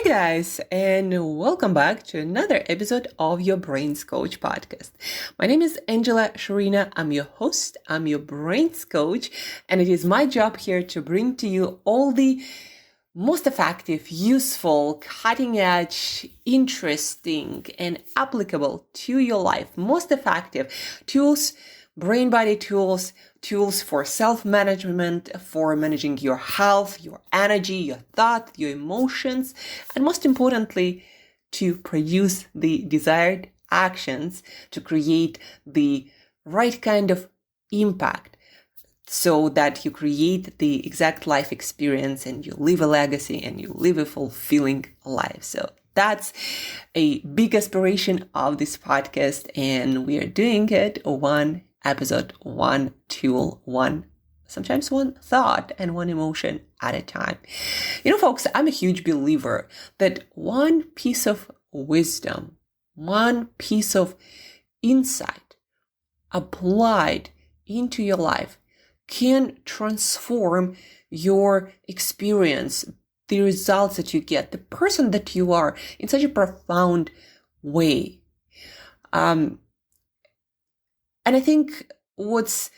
guys, and welcome back to another episode of your Brains Coach podcast. My name is Angela Sharina. I'm your host, I'm your Brains Coach, and it is my job here to bring to you all the most effective, useful, cutting edge, interesting, and applicable to your life, most effective tools, brain body tools for self-management, for managing your health, your energy, your thoughts, your emotions, and most importantly, to produce the desired actions to create the right kind of impact so that you create the exact life experience and you live a legacy and you live a fulfilling life. So that's a big aspiration of this podcast, and we are doing it one episode, one tool, sometimes one thought and one emotion at a time. You know, folks, I'm a huge believer that one piece of wisdom, one piece of insight applied into your life can transform your experience, the results that you get, the person that you are in such a profound way. And I think what's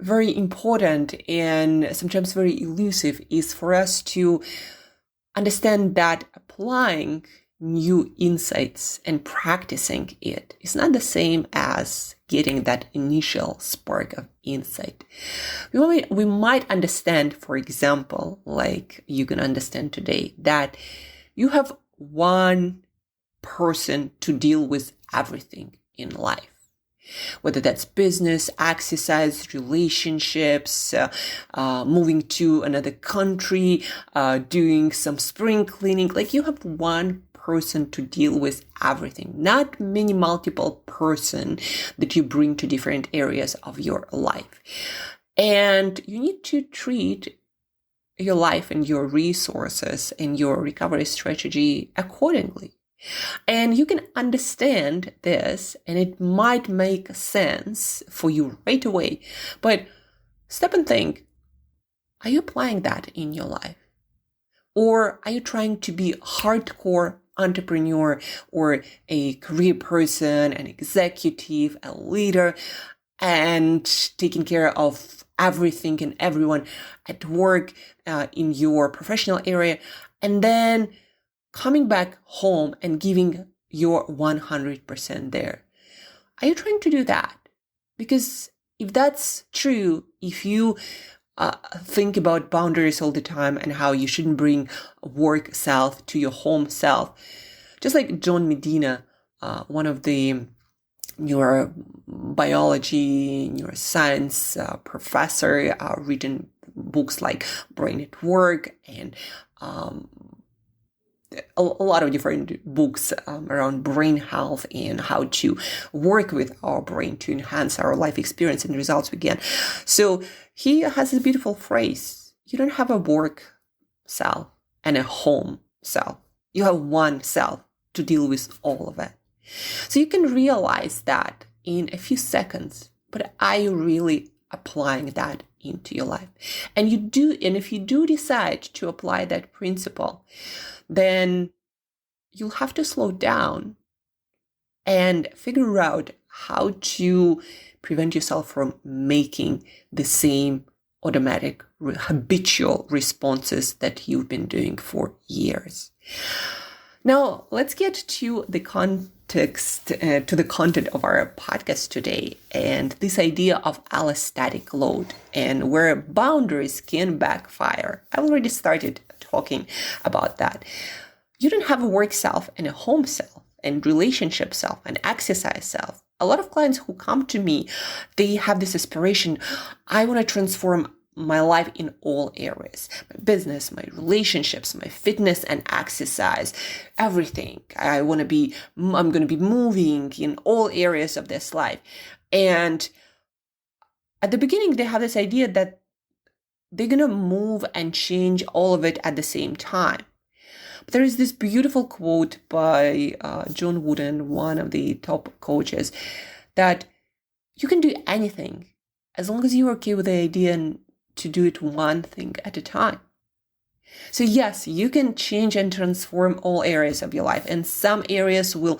very important and sometimes very elusive is for us to understand that applying new insights and practicing it is not the same as getting that initial spark of insight. We might understand, for example, like you can understand today, that you have one person to deal with everything in life. Whether that's business, exercise, relationships, moving to another country, doing some spring cleaning. Like you have one person to deal with everything, not many multiple person that you bring to different areas of your life. And you need to treat your life and your resources and your recovery strategy accordingly. And you can understand this, and it might make sense for you right away. But stop and think, are you applying that in your life? Or are you trying to be a hardcore entrepreneur or a career person, an executive, a leader, and taking care of everything and everyone at work, in your professional area, and then coming back home and giving your 100% there? Are you trying to do that? Because if that's true, if you think about boundaries all the time and how you shouldn't bring work self to your home self, just like John Medina, one of the neurobiology, neuroscience professor, written books like Brain at Work and a lot of different books around brain health and how to work with our brain to enhance our life experience and results we get. So he has a beautiful phrase: you don't have a work self and a home self. You have one self to deal with all of it. So you can realize that in a few seconds, but are you really applying that into your life? And if you do decide to apply that principle, then you'll have to slow down and figure out how to prevent yourself from making the same automatic, habitual responses that you've been doing for years. Now, let's get to the context, to the content of our podcast today, and this idea of allostatic load and where boundaries can backfire. I already started talking about that. You don't have a work self and a home self and relationship self and exercise self. A lot of clients who come to me, they have this aspiration: I want to transform my life in all areas, my business, my relationships, my fitness and exercise, everything. I'm going to be moving in all areas of this life. And at the beginning, they have this idea that they're going to move and change all of it at the same time. But there is this beautiful quote by John Wooden, one of the top coaches, that you can do anything as long as you're okay with the idea and to do it one thing at a time. So yes, you can change and transform all areas of your life, and some areas will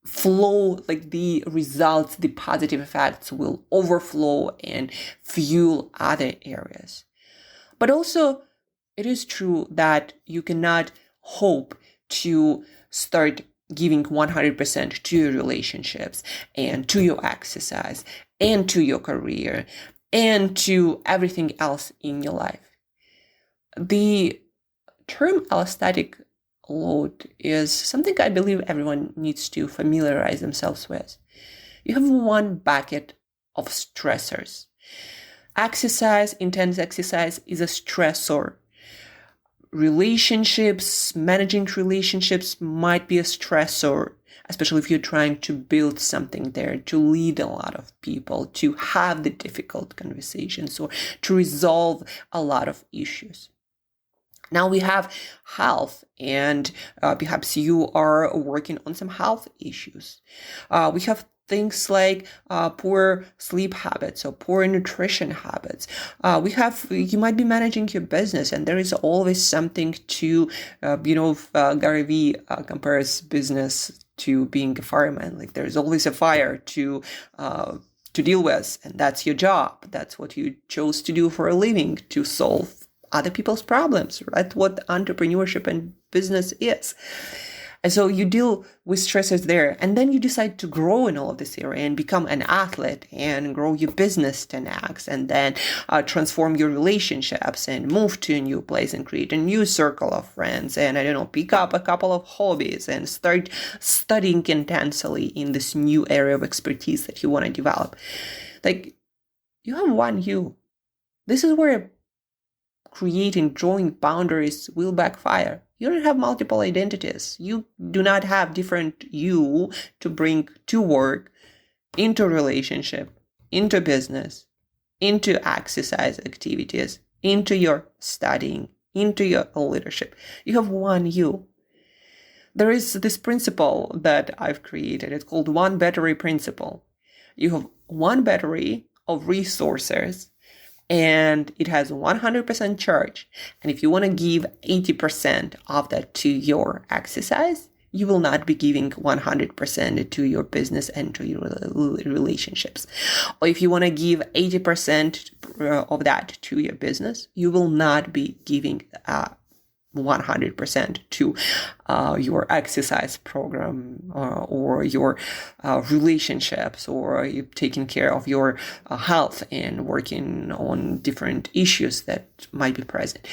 flow, like the results, the positive effects will overflow and fuel other areas. But also, it is true that you cannot hope to start giving 100% to your relationships and to your exercise and to your career and to everything else in your life. The term allostatic load is something I believe everyone needs to familiarize themselves with. You have one bucket of stressors. Exercise, intense exercise, is a stressor. Relationships, managing relationships might be a stressor, especially if you're trying to build something there, to lead a lot of people, to have the difficult conversations, or to resolve a lot of issues. Now we have health, and perhaps you are working on some health issues. We have things like poor sleep habits or poor nutrition habits. You might be managing your business, and there is always something to, Gary Vee compares business to being a fireman. Like there's always a fire to deal with, and that's your job. That's what you chose to do for a living, to solve other people's problems, right? What entrepreneurship and business is. And so you deal with stressors there, and then you decide to grow in all of this area and become an athlete and grow your business 10x, and then transform your relationships and move to a new place and create a new circle of friends, and pick up a couple of hobbies and start studying intensely in this new area of expertise that you want to develop. Like, you have one you. This is where drawing boundaries will backfire. You don't have multiple identities. You do not have different you to bring to work, into relationship, into business, into exercise activities, into your studying, into your leadership. You have one you. There is this principle that I've created. It's called one battery principle. You have one battery of resources, and it has 100% charge. And if you want to give 80% of that to your exercise, you will not be giving 100% to your business and to your relationships. Or if you want to give 80% of that to your business, you will not be giving 100% to your exercise program or your relationships, or you taking care of your health and working on different issues that might be present.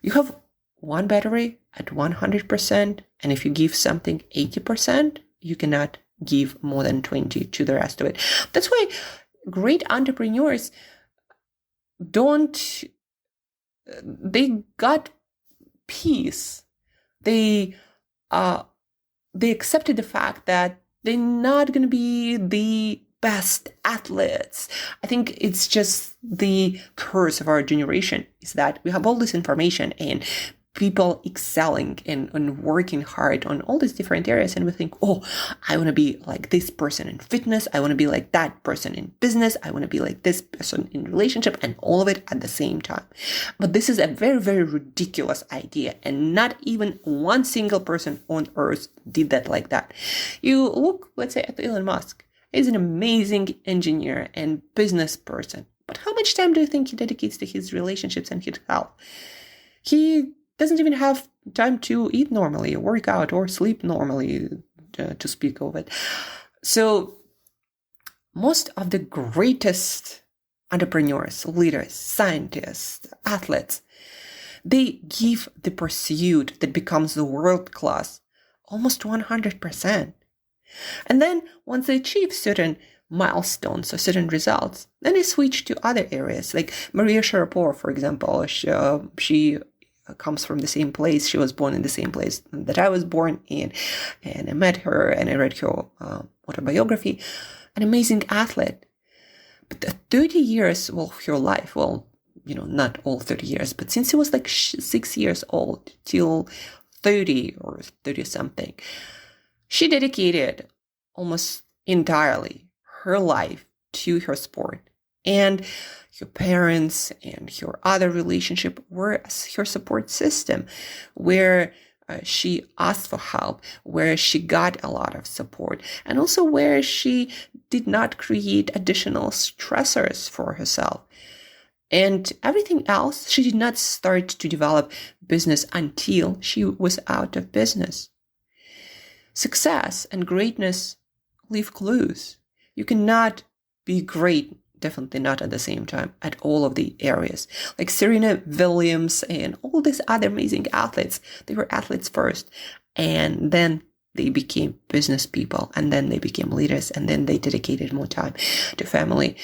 You have one battery at 100%, and if you give something 80%, you cannot give more than 20 to the rest of it. That's why great entrepreneurs they got peace. They accepted the fact that they're not going to be the best athletes. I think it's just the curse of our generation is that we have all this information and people excelling and working hard on all these different areas, and we think, oh, I want to be like this person in fitness, I want to be like that person in business, I want to be like this person in relationship, and all of it at the same time. But this is a very, very ridiculous idea, and not even one single person on earth did that like that. You look, let's say, at Elon Musk. He's an amazing engineer and business person, but how much time do you think he dedicates to his relationships and his health? He doesn't even have time to eat normally, work out, or sleep normally, to speak of it. So most of the greatest entrepreneurs, leaders, scientists, athletes, they give the pursuit that becomes the world class almost 100%. And then once they achieve certain milestones or certain results, then they switch to other areas. Like Maria Sharapova, for example, she comes from the same place. She was born in the same place that I was born in. And I met her and I read her autobiography. An amazing athlete. But 30 years of her life, not all 30 years, but since she was like 6 years old till 30 or 30 something, she dedicated almost entirely her life to her sport And your parents and your other relationship were her support system, where she asked for help, where she got a lot of support, and also where she did not create additional stressors for herself. And everything else, she did not start to develop business until she was out of business. Success and greatness leave clues. You cannot be great, definitely not at the same time, at all of the areas. Like Serena Williams and all these other amazing athletes, they were athletes first, and then they became business people, and then they became leaders, and then they dedicated more time to family.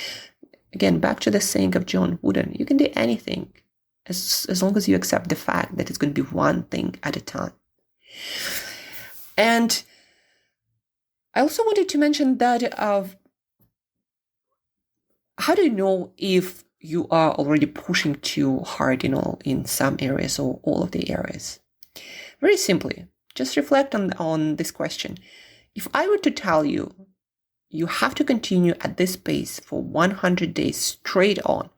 Again, back to the saying of John Wooden, you can do anything as long as you accept the fact that it's going to be one thing at a time. And I also wanted to mention that how do you know if you are already pushing too hard in some areas or all of the areas? Very simply, just reflect on this question. If I were to tell you, you have to continue at this pace for 100 days straight on,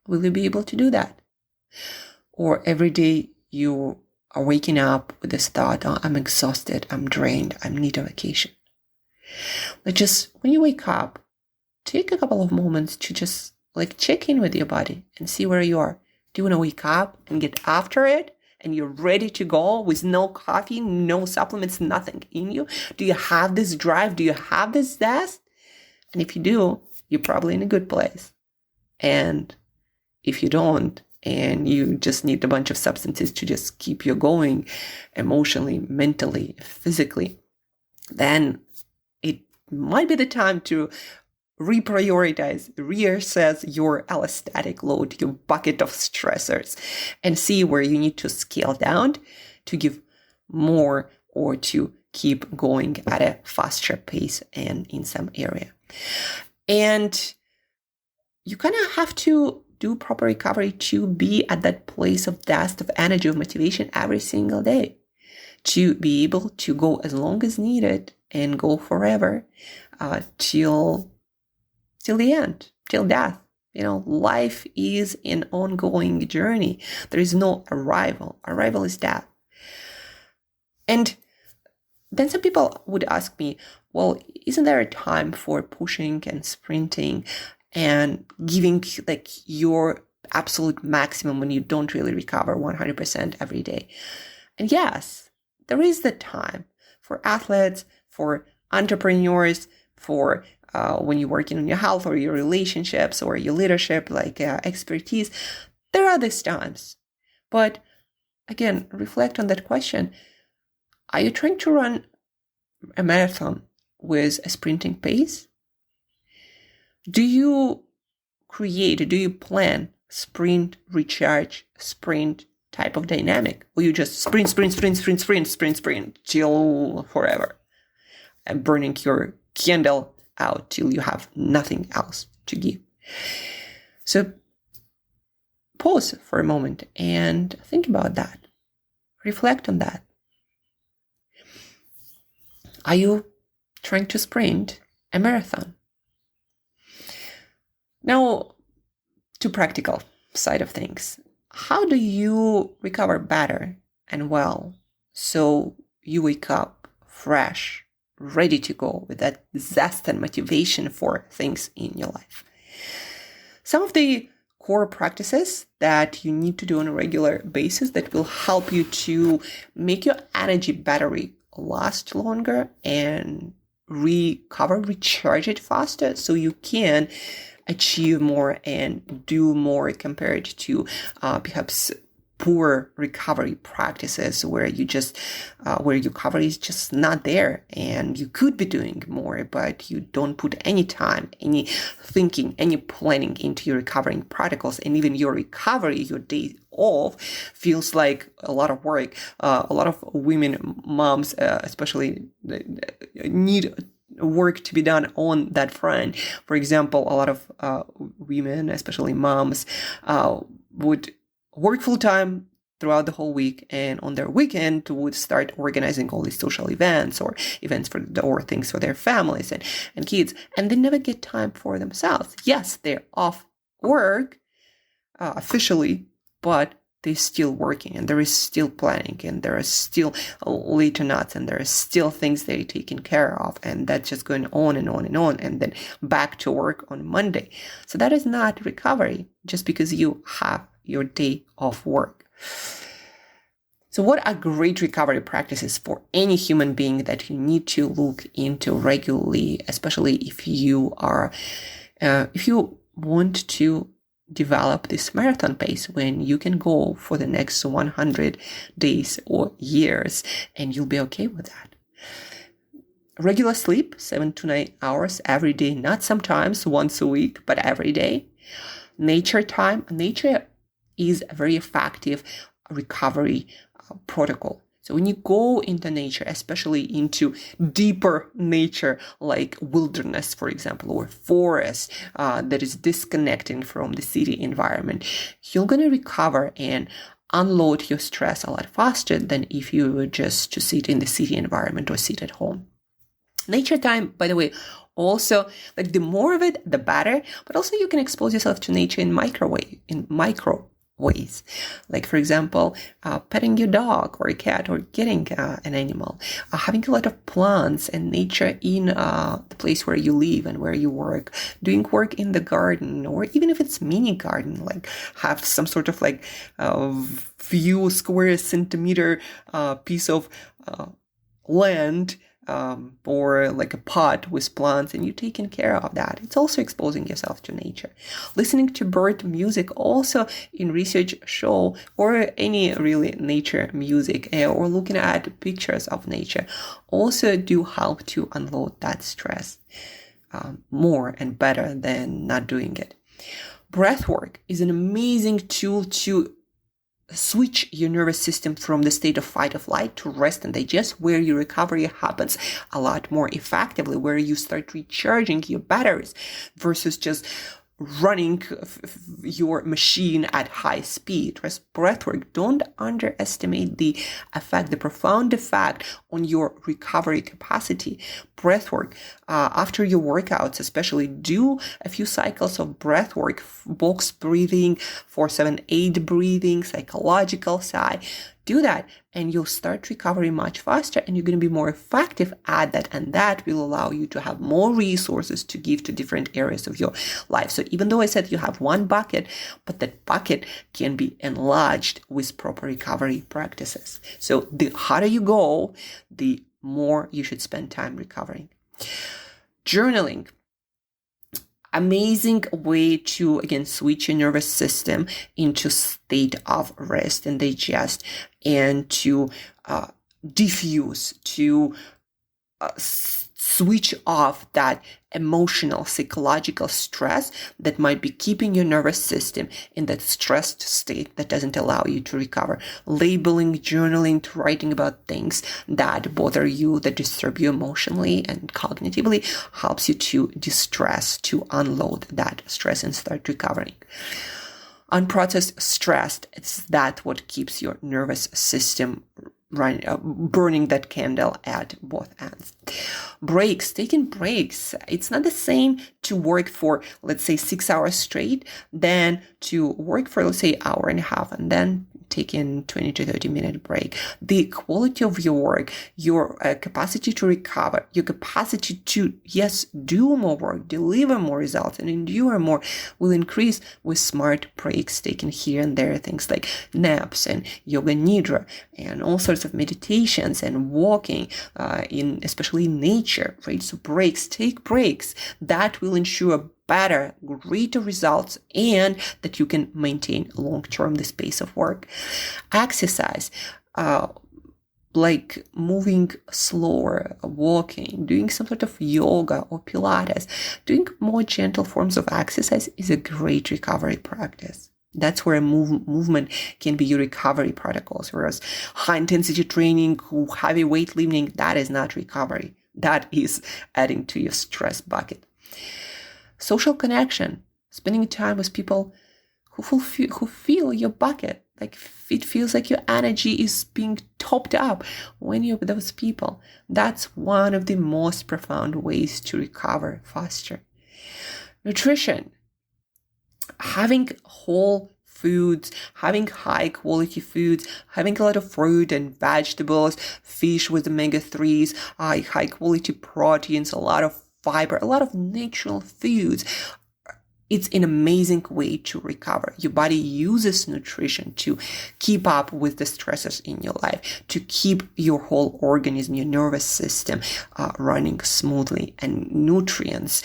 will you be able to do that? Or every day you are waking up with this thought, oh, I'm exhausted, I'm drained, I need a vacation. But just when you wake up, take a couple of moments to just check in with your body and see where you are. Do you want to wake up and get after it and you're ready to go with no coffee, no supplements, nothing in you? Do you have this drive? Do you have this zest? And if you do, you're probably in a good place. And if you don't, and you just need a bunch of substances to just keep you going emotionally, mentally, physically, then it might be the time to reprioritize, reassess your allostatic load, your bucket of stressors, and see where you need to scale down to give more or to keep going at a faster pace and in some area. And you kind of have to do proper recovery to be at that place of depth, of energy, of motivation every single day, to be able to go as long as needed and go forever till the end, till death. Life is an ongoing journey. There is no arrival. Arrival is death. And then some people would ask me, well, isn't there a time for pushing and sprinting and giving your absolute maximum when you don't really recover 100% every day? And yes, there is the time for athletes, for entrepreneurs, for when you're working on your health or your relationships or your leadership, expertise. There are these times. But again, reflect on that question. Are you trying to run a marathon with a sprinting pace? Do you plan sprint, recharge, sprint type of dynamic? Or you just sprint till forever and burning your candle out till you have nothing else to give? So pause for a moment and think about that. Reflect on that. Are you trying to sprint a marathon? Now, to practical side of things. How do you recover better and well so you wake up fresh, ready to go with that zest and motivation for things in your life? Some of the core practices that you need to do on a regular basis that will help you to make your energy battery last longer and recharge it faster so you can achieve more and do more compared to perhaps poor recovery practices where where your recovery is just not there and you could be doing more, but you don't put any time, any thinking, any planning into your recovering protocols, and even your recovery, your day off feels like a lot of work. A lot of women, moms, especially, need work to be done on that front. For example, a lot of women, especially moms, would work full time, throughout the whole week, and on their weekend would start organizing all these social events or events or things for their families and kids, and they never get time for themselves. Yes, they're off work officially, but they're still working, and there is still planning, and there are still later nuts, and there are still things they're taking care of, and that's just going on and on and on, and then back to work on Monday. So that is not recovery just because you have your day off work. So what are great recovery practices for any human being that you need to look into regularly, especially if you want to develop this marathon pace when you can go for the next 100 days or years, and you'll be okay with that. Regular sleep, 7 to 9 hours every day, not sometimes once a week, but every day. Nature time. Nature is a very effective recovery protocol. So when you go into nature, especially into deeper nature, like wilderness, for example, or forest that is disconnecting from the city environment, you're going to recover and unload your stress a lot faster than if you were just to sit in the city environment or sit at home. Nature time, by the way, also, like the more of it, the better, but also you can expose yourself to nature in micro ways. Like, for example, petting your dog or a cat, or getting an animal, having a lot of plants and nature in the place where you live and where you work, doing work in the garden, or even if it's mini garden, like have some sort of like few square centimeter piece of land, or like a pot with plants, and you're taking care of that. It's also exposing yourself to nature. Listening to bird music also in research show, or any really nature music, or looking at pictures of nature, also do help to unload that stress more and better than not doing it. Breath work is an amazing tool to switch your nervous system from the state of fight or flight to rest and digest, where your recovery happens a lot more effectively, where you start recharging your batteries versus just running your machine at high speed. Breathwork, don't underestimate the profound effect on your recovery capacity. Breathwork, after your workouts, especially, do a few cycles of breathwork, box breathing, 4-7-8 breathing, psychological sigh. Do that, and you'll start recovery much faster, and you're going to be more effective at that, and that will allow you to have more resources to give to different areas of your life. So even though I said you have one bucket, but that bucket can be enlarged with proper recovery practices. So the harder you go, the more you should spend time recovering. Journaling. Amazing way to, again, switch your nervous system into state of rest and digest, and to diffuse, to switch off that emotional, psychological stress that might be keeping your nervous system in that stressed state that doesn't allow you to recover. Labeling, journaling, writing about things that bother you, that disturb you emotionally and cognitively, helps you to distress, to unload that stress and start recovering. Unprocessed stress, it's that what keeps your nervous system burning that candle at both ends. Breaks, taking breaks. It's not the same to work for, let's say, 6 hours straight than to work for, let's say, an hour and a half and then taking 20 to 30 minute break. The quality of your work, your capacity to recover, your capacity to, yes, do more work, deliver more results, and endure more will increase with smart breaks taken here and there, things like naps and yoga nidra and all sorts of meditations and walking especially in nature, right? So take breaks. That will ensure better, greater results, and that you can maintain long-term this pace of work. Exercise, like moving slower, walking, doing some sort of yoga or Pilates, doing more gentle forms of exercise is a great recovery practice. That's where movement can be your recovery protocols, whereas high-intensity training, heavy weightlifting, that is not recovery. That is adding to your stress bucket. Social connection, spending time with people who fill your bucket, Like it feels like your energy is being topped up when you're with those people. That's one of the most profound ways to recover faster. Nutrition. Having whole foods, having high quality foods, having a lot of fruit and vegetables, fish with omega-3s, high quality proteins, a lot of fiber, a lot of natural foods. It's an amazing way to recover. Your body uses nutrition to keep up with the stressors in your life, to keep your whole organism, your nervous system running smoothly. And nutrients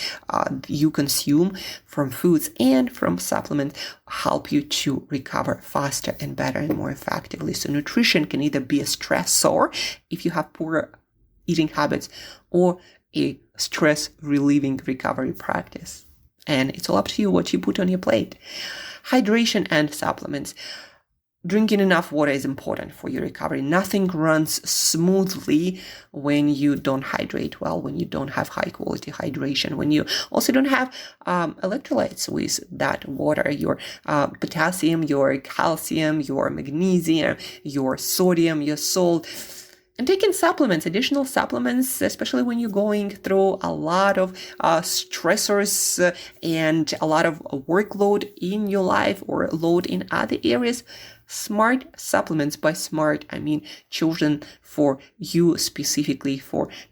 you consume from foods and from supplements help you to recover faster and better and more effectively. So nutrition can either be a stressor if you have poor eating habits, or a stress relieving recovery practice. And it's all up to you what you put on your plate. Hydration and supplements. Drinking enough water is important for your recovery. Nothing runs smoothly when you don't hydrate well, when you don't have high quality hydration, when you also don't have electrolytes with that water, your potassium, your calcium, your magnesium, your sodium, your salt. And taking supplements, additional supplements, especially when you're going through a lot of stressors and a lot of workload in your life or load in other areas. Smart supplements, by smart, I mean chosen for you specifically,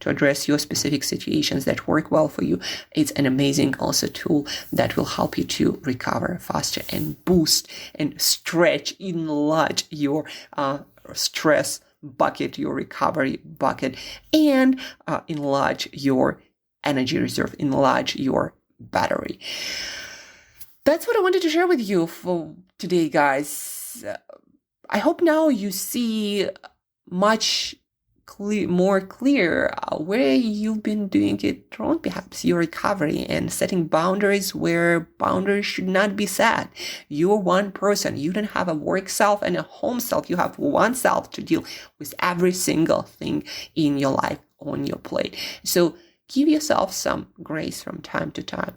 to address your specific situations that work well for you. It's an amazing also tool that will help you to recover faster and boost and stretch, enlarge your stress bucket, your recovery bucket, and enlarge your energy reserve, enlarge your battery. That's what I wanted to share with you for today, guys. I hope now you see much more clear where you've been doing it wrong, perhaps your recovery, and setting boundaries where boundaries should not be set. You're one person. You don't have a work self and a home self. You have one self to deal with every single thing in your life on your plate. So give yourself some grace from time to time.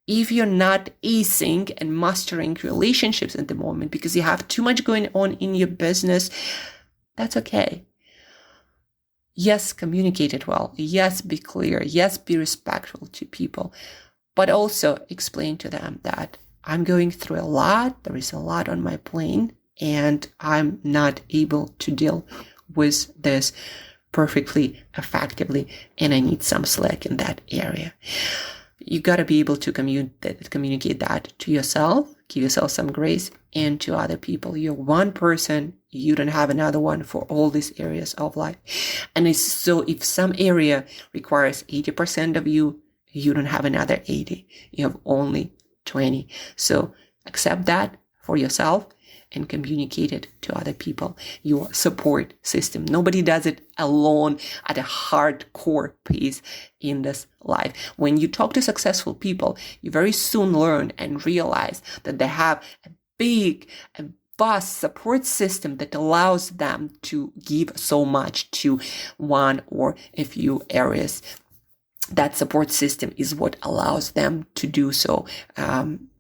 If you're not acing and mastering relationships at the moment because you have too much going on in your business, that's okay. Yes, communicate it well. Yes, be clear. Yes, be respectful to people. But also explain to them that I'm going through a lot. There is a lot on my plate, and I'm not able to deal with this perfectly, effectively, and I need some slack in that area. You got to be able to communicate that to yourself, give yourself some grace, and to other people. You're one person. You don't have another one for all these areas of life. And if some area requires 80% of you, you don't have another 80. You have only 20. So accept that for yourself and communicate it to other people, your support system. Nobody does it alone at a hardcore pace in this life. When you talk to successful people, you very soon learn and realize that they have a vast support system that allows them to give so much to one or a few areas. That support system is what allows them to do so,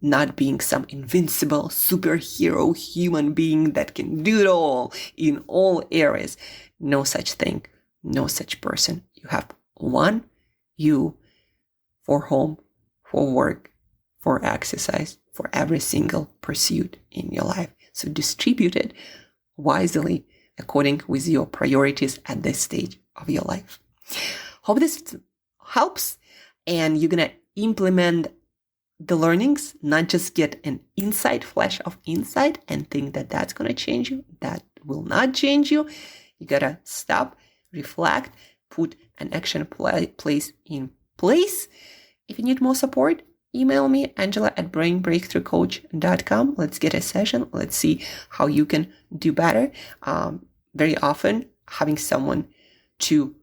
not being some invincible superhero human being that can do it all in all areas. No such thing, no such person. You have one you for home, for work, for exercise, for every single pursuit in your life. So distribute it wisely according with your priorities at this stage of your life. Hope this helps, and you're going to implement the learnings, not just get an flash of insight and think that that's going to change you. That will not change you. You got to stop, reflect, put an action place in place. If you need more support, email me, Angela@brainbreakthroughcoach.com. Let's get a session. Let's see how you can do better. Very often, having someone to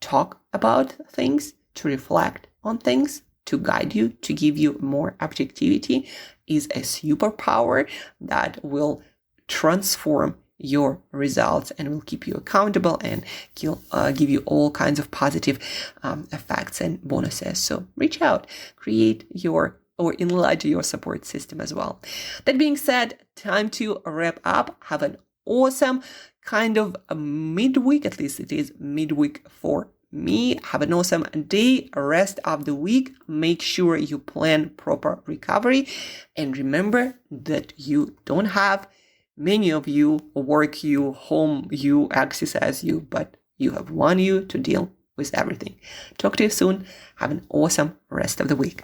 talk about things, to reflect on things, to guide you, to give you more objectivity is a superpower that will transform your results and will keep you accountable and give you all kinds of positive effects and bonuses. So reach out, create your or enlarge your support system as well. That being said, time to wrap up. Have an awesome kind of a midweek, at least it is midweek for me. Have an awesome day, rest of the week. Make sure you plan proper recovery. And remember that you don't have many of you, work you, home you, exercise you, but you have one you to deal with everything. Talk to you soon. Have an awesome rest of the week.